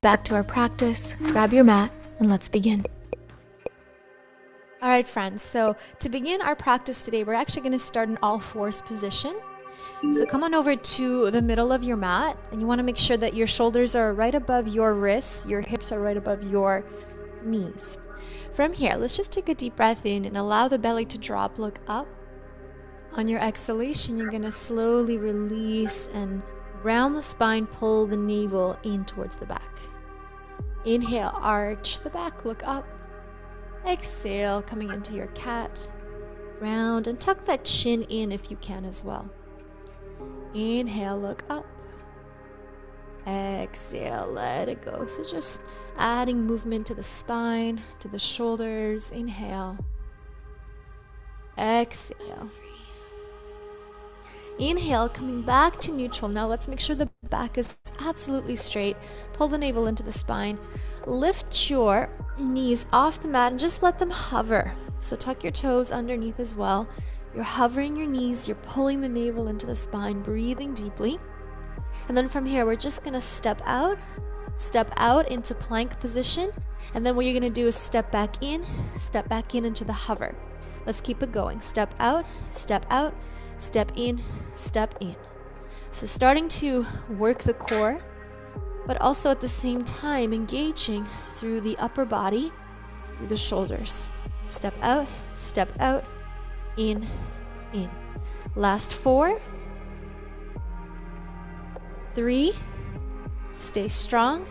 Back to our practice, grab your mat, and let's begin. All right, friends, so to begin our practice today, we're actually going to start in all fours position. So come on over to the middle of your mat, and you want to make sure that your shoulders are right above your wrists, your hips are right above your knees. From here, let's just take a deep breath in and allow the belly to drop, look up. On your exhalation, you're going to slowly release and round the spine, pull the navel in towards the back. Inhale, arch the back, look up. Exhale, coming into your cat. Round and tuck that chin in if you can as well. Inhale, look up. Exhale, let it go. So just adding movement to the spine, to the shoulders. Inhale. Exhale. Inhale, coming back to neutral. Now let's make sure the back is absolutely straight. Pull the navel into the spine. Lift your knees off the mat and just let them hover. So tuck your toes underneath as well. You're hovering your knees, you're pulling the navel into the spine, breathing deeply. And then from here, we're just gonna step out into plank position. And then what you're gonna do is step back in into the hover. Let's keep it going. Step out, step in, step in. So starting to work the core, but also at the same time engaging through the upper body, through the shoulders. Step out, in. Last 4, 3, stay strong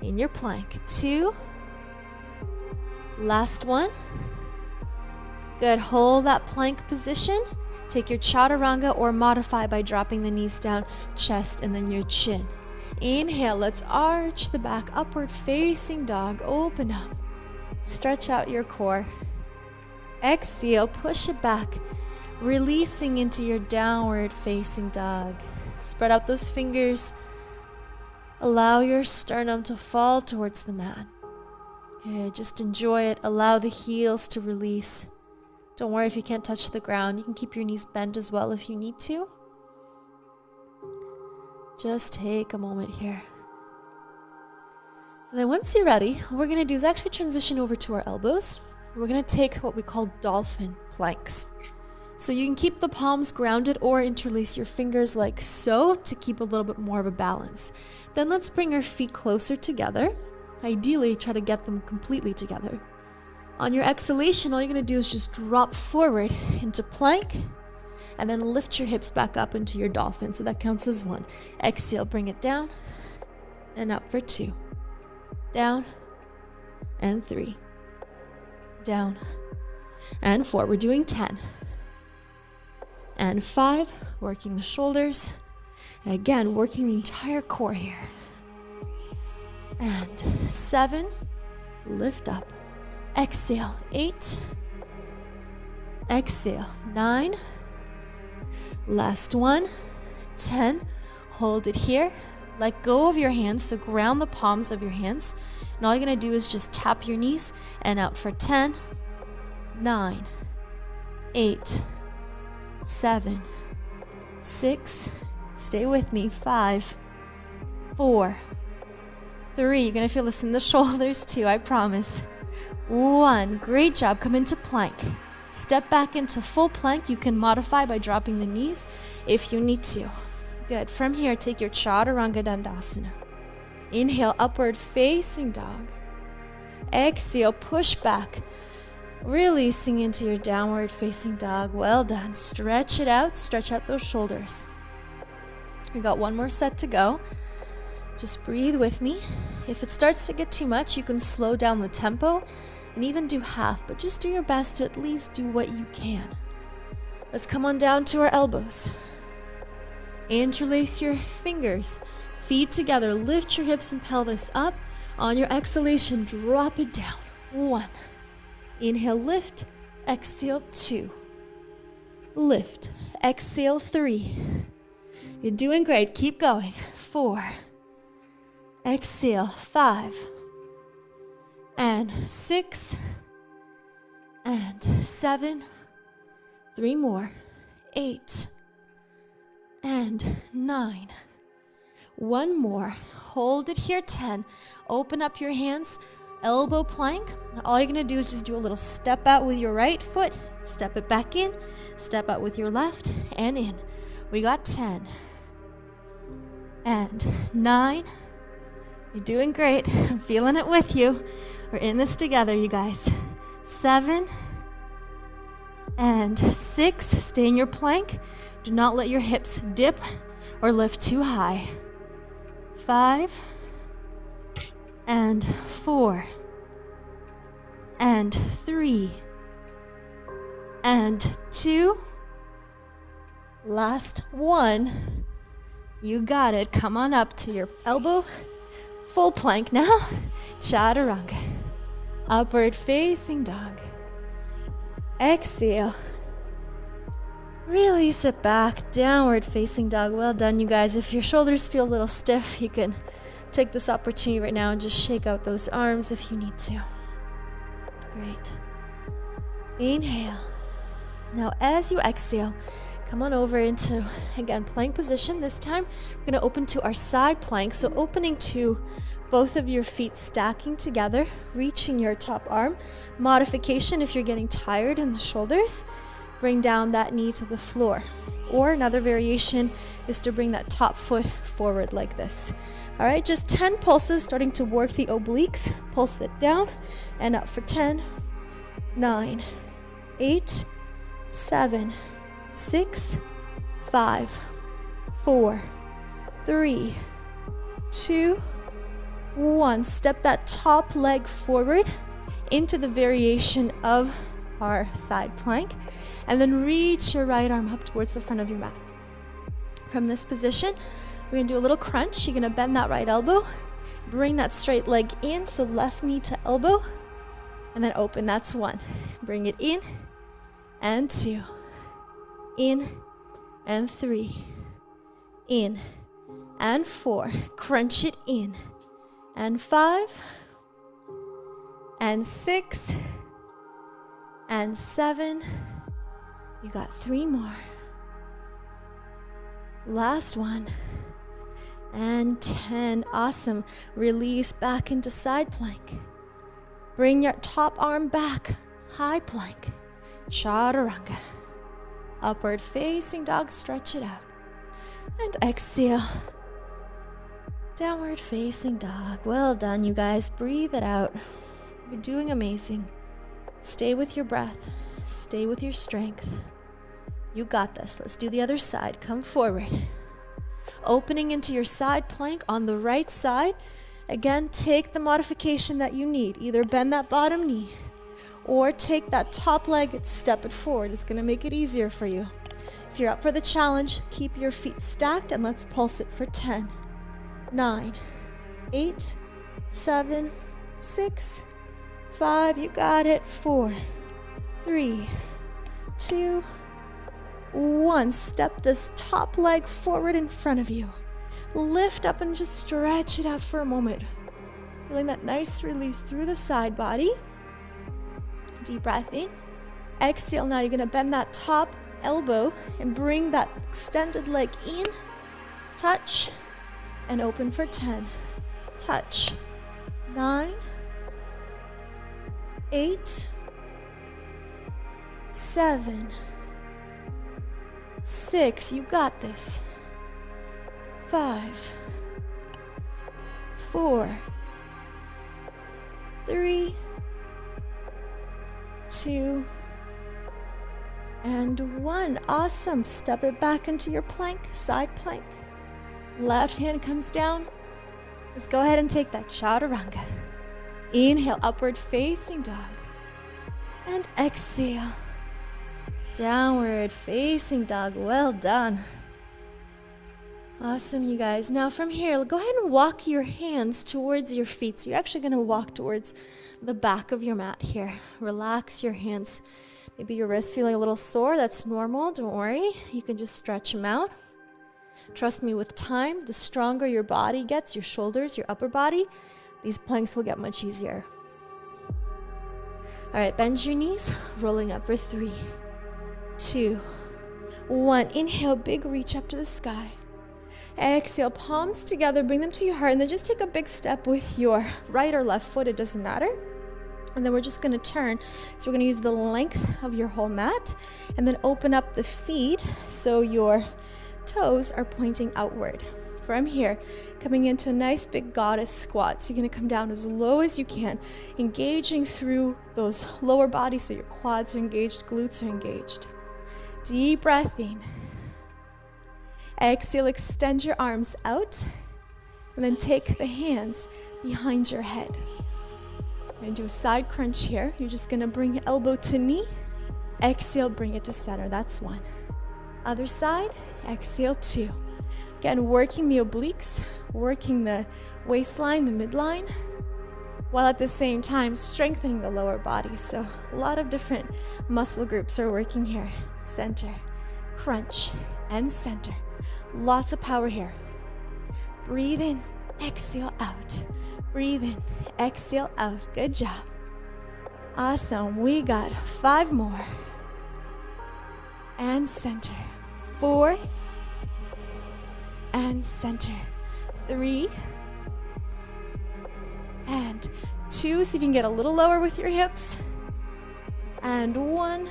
in your plank. 2, last 1. Good, hold that plank position. Take your chaturanga or modify by dropping the knees down, chest, and then your chin. Inhale, let's arch the back, upward facing dog, open up. Stretch out your core. Exhale, push it back, releasing into your downward facing dog. Spread out those fingers. Allow your sternum to fall towards the mat. Okay, just enjoy it. Allow the heels to release. Don't worry if you can't touch the ground. You can keep your knees bent as well if you need to. Just take a moment here. And then once you're ready, what we're going to do is actually transition over to our elbows. We're going to take what we call dolphin planks. So you can keep the palms grounded or interlace your fingers like so to keep a little bit more of a balance. Then let's bring our feet closer together. Ideally, try to get them completely together. On your exhalation, all you're going to do is just drop forward into plank and then lift your hips back up into your dolphin. So that counts as 1. Exhale, bring it down and up for 2. Down and 3. Down and 4. We're doing 10. And 5, working the shoulders. Again, working the entire core here. And 7, lift up. Exhale, 8. Exhale, 9. Last 1, 10. Hold it here. Let go of your hands, so ground the palms of your hands. And all you're going to do is just tap your knees and out for 10, 9, 8, 7, 6. Stay with me. 5, 4, 3. You're going to feel this in the shoulders too, I promise. 1. Great job. Come into plank. Step back into full plank. You can modify by dropping the knees if you need to. Good. From here, take your chaturanga dandasana. Inhale, upward facing dog. Exhale, push back. Releasing into your downward facing dog. Well done. Stretch it out. Stretch out those shoulders. We got 1 more set to go. Just breathe with me. If it starts to get too much, you can slow down the tempo and even do half, but just do your best to at least do what you can. Let's come on down to our elbows. Interlace your fingers, feet together, lift your hips and pelvis up. On your exhalation, drop it down. 1. Inhale, lift. Exhale, 2. Lift. Exhale, 3. You're doing great. Keep going. 4. Exhale, 5. And 6. And 7. 3 more. 8. And 9. One more. Hold it here, 10. Open up your hands, elbow plank. All you're gonna do is just do a little step out with your right foot, step it back in, step out with your left, and in. We got 10. And 9. You're doing great. I'm feeling it with you. We're in this together, you guys. 7. And 6. Stay in your plank. Do not let your hips dip or lift too high. 5. And 4. And 3. And 2. Last 1. You got it. Come on up to your elbow. Full plank now. Chaturanga. Upward facing dog. Exhale. Release it back. Downward facing dog. Well done, you guys. If your shoulders feel a little stiff, you can take this opportunity right now and just shake out those arms if you need to. Great. Inhale. Now as you exhale, come on over into, again, plank position. This time, we're going to open to our side plank. So opening to both of your feet stacking together, reaching your top arm. Modification, if you're getting tired in the shoulders, bring down that knee to the floor. Or another variation is to bring that top foot forward like this. All right, just 10 pulses, starting to work the obliques. Pulse it down and up for 10, 9, 8, 7, 6, 5, 4, 3, 2, 1. Step that top leg forward into the variation of our side plank, and then reach your right arm up towards the front of your mat. From this position, we're gonna do a little crunch. You're gonna bend that right elbow, bring that straight leg in, so left knee to elbow, and then open. That's 1. Bring it in, and 2. In, and 3. In, and 4. Crunch it in, and 5, and 6, and 7. You got 3 more. Last one. And 10. Awesome. Release back into side plank. Bring your top arm back. High plank. Chaturanga. Upward facing dog. Stretch it out. And exhale. Downward facing dog. Well done, you guys. Breathe it out. You're doing amazing. Stay with your breath. Stay with your strength. You got this. Let's do the other side. Come forward. Opening into your side plank on the right side. Again, take the modification that you need. Either bend that bottom knee or take that top leg and step it forward. It's going to make it easier for you. If you're up for the challenge, keep your feet stacked and let's pulse it for 10, 9, 8, 7, 6, 5. You got it. 4, 3, 2, 1. Step this top leg forward in front of you. Lift up and just stretch it out for a moment. Feeling that nice release through the side body. Deep breath in. Exhale. Now you're going to bend that top elbow and bring that extended leg in. Touch and open for 10. Touch. 9, 8, 7, 6. You got this. 5, 4, 3, 2, and 1. Awesome. Step it back into your plank, side plank. Left hand comes down. Let's go ahead and take that chaturanga. Inhale, upward facing dog. And exhale. Downward facing dog. Well done. Awesome, you guys. Now from here, go ahead and walk your hands towards your feet. So you're actually going to walk towards the back of your mat here. Relax your hands. Maybe your wrist feeling a little sore. That's normal. Don't worry. You can just stretch them out. Trust me, with time, the stronger your body gets, your shoulders, your upper body, these planks will get much easier. All right, bend your knees, rolling up for 3, 2, 1. Inhale, big reach up to the sky. Exhale, palms together, bring them to your heart, and then just take a big step with your right or left foot, it doesn't matter. And then we're just gonna turn. So we're gonna use the length of your whole mat and then open up the feet so your toes are pointing outward. From here, coming into a nice big goddess squat. So you're gonna come down as low as you can, engaging through those lower bodies so your quads are engaged, glutes are engaged. Deep breath in. Exhale, extend your arms out, and then take the hands behind your head. We're gonna do a side crunch here. You're just gonna bring elbow to knee. Exhale, bring it to center. That's one. Other side, exhale, two. Again, working the obliques, working the waistline, the midline, while at the same time strengthening the lower body. So a lot of different muscle groups are working here. Center, crunch, and center. Lots of power here. Breathe in, exhale out. Breathe in, exhale out. Good job. Awesome. We got 5 more. And center. 4. And center. 3. And 2. See if you can get a little lower with your hips. And 1.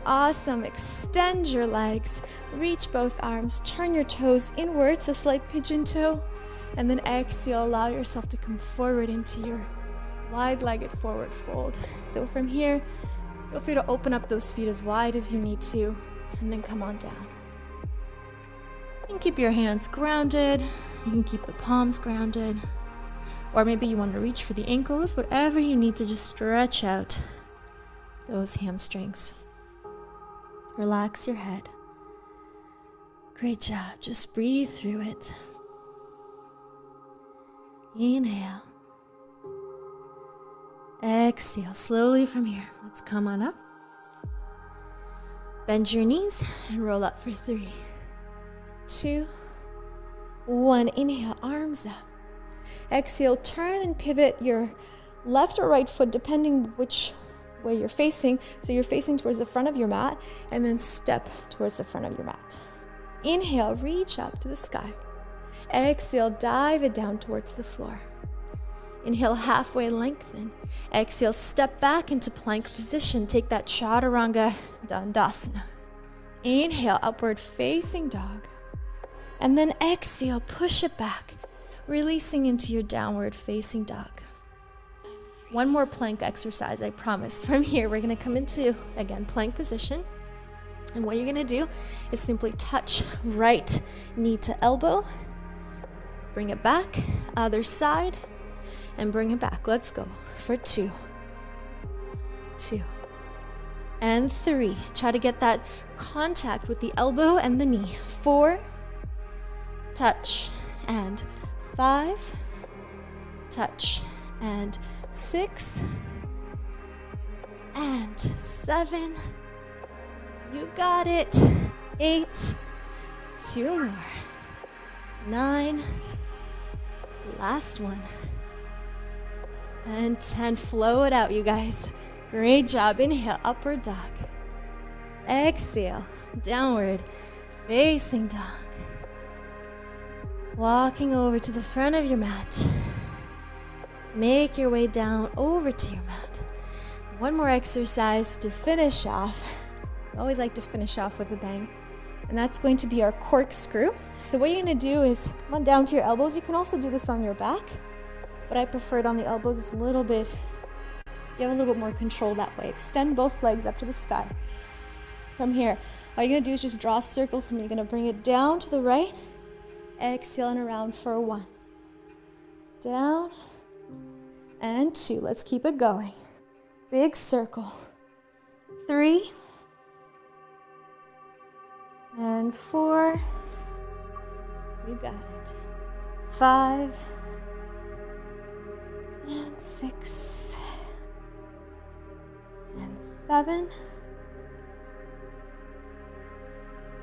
Awesome. Extend your legs. Reach both arms. Turn your toes inwards, a slight pigeon toe. And then exhale, allow yourself to come forward into your wide-legged forward fold. So from here, feel free to open up those feet as wide as you need to, and then come on down. You can keep your hands grounded. You can keep the palms grounded. Or maybe you want to reach for the ankles, whatever you need to just stretch out those hamstrings. Relax your head. Great job. Just breathe through it. Inhale. Exhale slowly from here. Let's come on up. Bend your knees and roll up for 3, 2, 1. Inhale, arms up. Exhale, turn and pivot your left or right foot depending which way you're facing. So you're facing towards the front of your mat, and then step towards the front of your mat. Inhale, reach up to the sky. Exhale, dive it down towards the floor. Inhale, halfway lengthen. Exhale, step back into plank position. Take that Chaturanga Dandasana. Inhale, upward facing dog. And then exhale, push it back, releasing into your downward facing dog. One more plank exercise, I promise. From here, we're gonna come into, again, plank position. And what you're gonna do is simply touch right knee to elbow. Bring it back, other side, and bring it back. Let's go for 2, 2, and 3. Try to get that contact with the elbow and the knee. 4, touch, and 5, touch, and 6, and 7. You got it. 8, 2 more. 9, last one. And 10, flow it out, you guys. Great job. Inhale, upward dog. Exhale, downward facing dog. Walking over to the front of your mat. Make your way down over to your mat. One more exercise to finish off. I always like to finish off with a bang. And that's going to be our corkscrew. So what you're gonna do is come on down to your elbows. You can also do this on your back, but I prefer it on the elbows. It's a little bit, you have a little bit more control that way. Extend both legs up to the sky. From here, all you're gonna do is just draw a circle for me. You're gonna bring it down to the right, exhale and around for 1. Down, and 2. Let's keep it going. Big circle. 3, and 4. You got it. 5, and 6, and 7,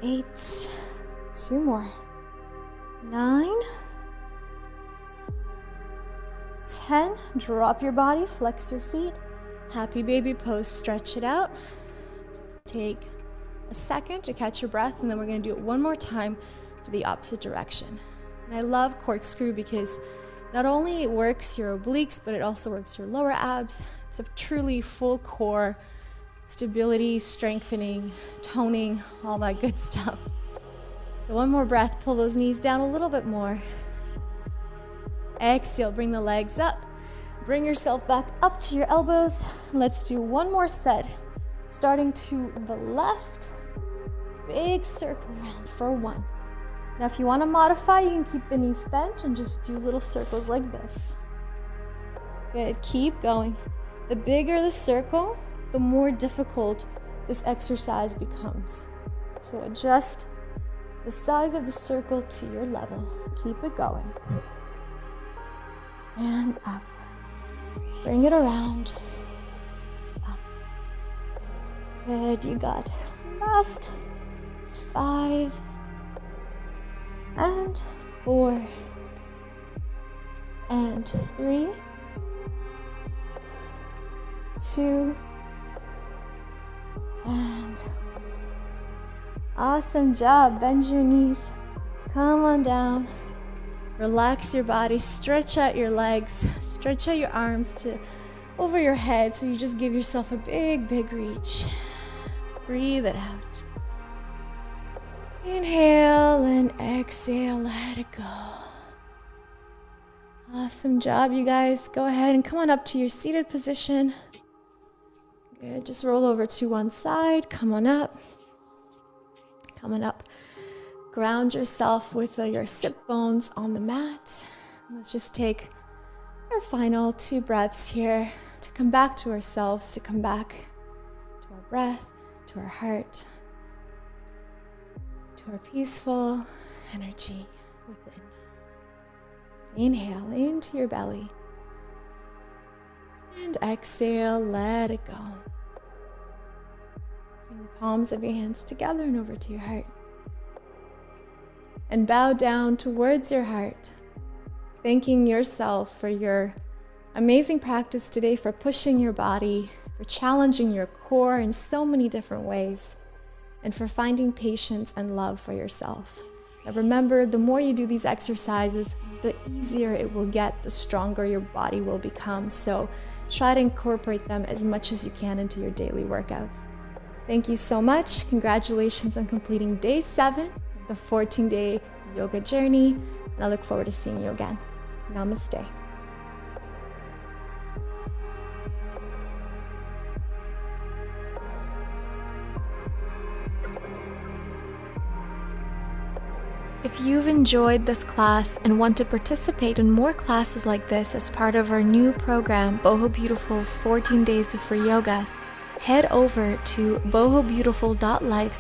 8, 2 more. 9, 10. Drop your body, flex your feet. Happy baby pose, stretch it out. Just take a second to catch your breath, and then we're going to do it one more time to the opposite direction. And I love corkscrew because not only it works your obliques, but it also works your lower abs. It's a truly full core stability, strengthening, toning, all that good stuff. So one more breath, pull those knees down a little bit more. Exhale, bring the legs up. Bring yourself back up to your elbows. Let's do one more set. Starting to the left, big circle around for 1. Now if you want to modify, you can keep the knees bent and just do little circles like this. Good, keep going. The bigger the circle, the more difficult this exercise becomes. So adjust the size of the circle to your level. Keep it going. And up. Bring it around. Up. Good, you got it. Last 5 and 4 and 3, 2, and awesome job. Bend your knees. Come on down. Relax your body. Stretch out your legs. Stretch out your arms to over your head so you just give yourself a big, big reach. Breathe it out. Inhale and exhale. Let it go. Awesome job, you guys. Go ahead and come on up to your seated position. Good. Just roll over to one side. Come on up. Come on up. Ground yourself with your sit bones on the mat. Let's just take our final 2 breaths here to come back to ourselves, to come back to our breath, to our heart, to our peaceful energy within. Inhale into your belly. And exhale, let it go. Bring the palms of your hands together and over to your heart. And bow down towards your heart, thanking yourself for your amazing practice today, for pushing your body, for challenging your core in so many different ways, and for finding patience and love for yourself. Now remember, the more you do these exercises, the easier it will get, the stronger your body will become. So try to incorporate them as much as you can into your daily workouts. Thank you so much. Congratulations on completing day 7. The 14-day yoga journey, and I look forward to seeing you again. Namaste. If you've enjoyed this class and want to participate in more classes like this as part of our new program, Boho Beautiful 14 Days of Free Yoga, head over to bohobeautiful.life/